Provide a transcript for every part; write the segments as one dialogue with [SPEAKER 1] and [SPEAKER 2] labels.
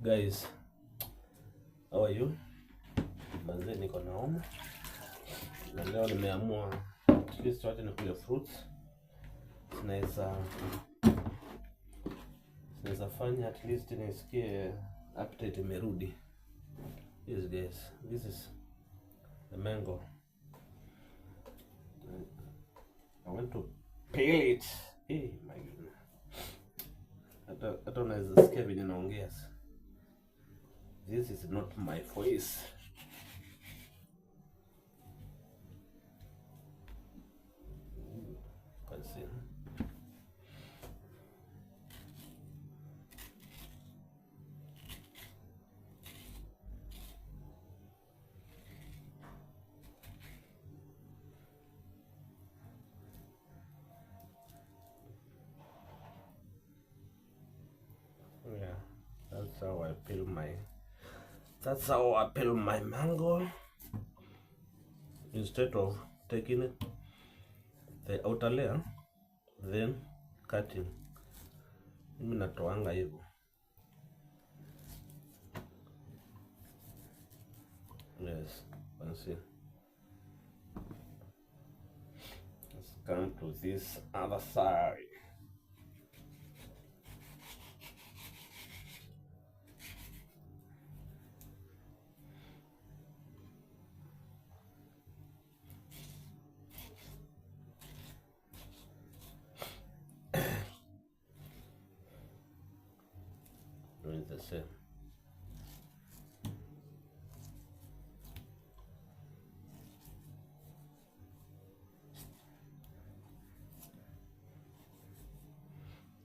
[SPEAKER 1] Guys, how are you? Manze, niko na homa na leo nimeamua at least wacha nikule fruits. Sinaweza fanya at least nisikie appetite imerudi. Yes guys, this is the mango. I want to peel it. Hey my goodness. Hata unaweza sikia vile naongea. This is not my voice. Let's see. Yeah, that's how I peel my mango. Instead of taking it the outer layer then cutting, mimi natoanga hivyo. Yes, let's see. Let's come to this other side. Doing the same.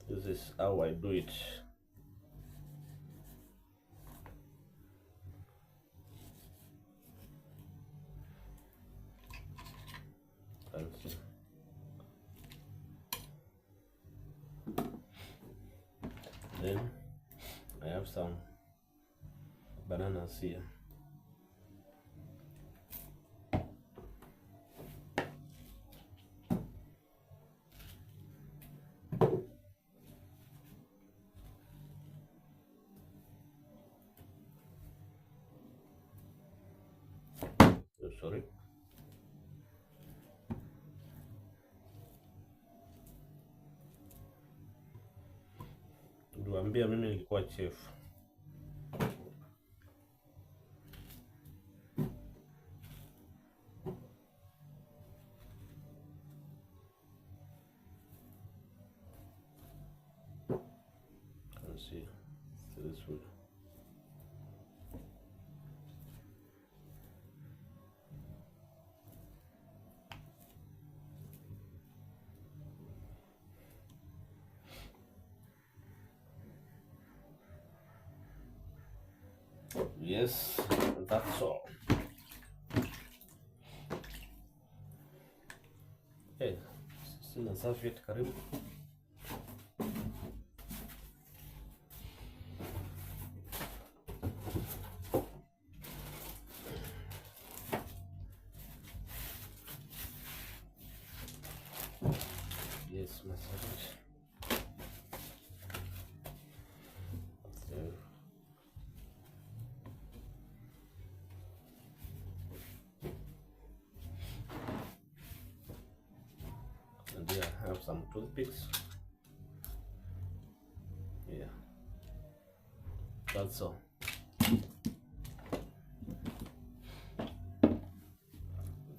[SPEAKER 1] This is how I do it. Fancy. Then I have some bananas here. Oh, sorry. Niliwaambia mimi nilikuwa chef. Let's see this food. Yes, that's all. Hey, sina serviette karibu. Yes, my serviette. And here I have some toothpicks. Yeah, that's all.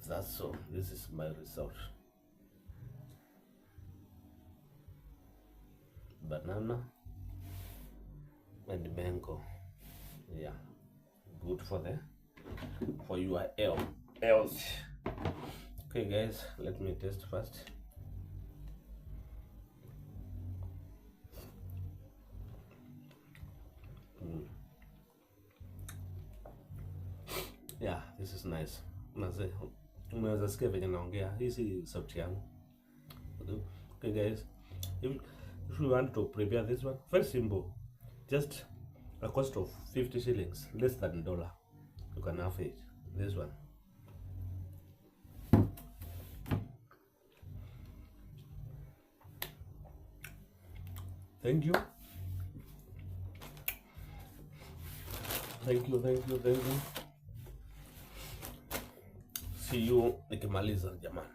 [SPEAKER 1] That's all. This is my result. Banana and mango. Yeah, good for your health. Okay guys, let me taste first. Yeah, this is nice. Unaweza sikia venye naongea. Hii si sauti yangu. Okay guys, if you want to prepare this one, very simple. Just a cost of 50 shillings, less than $1. You can have it. This one. Thank you. Thank you. See you nikimaliza jamani.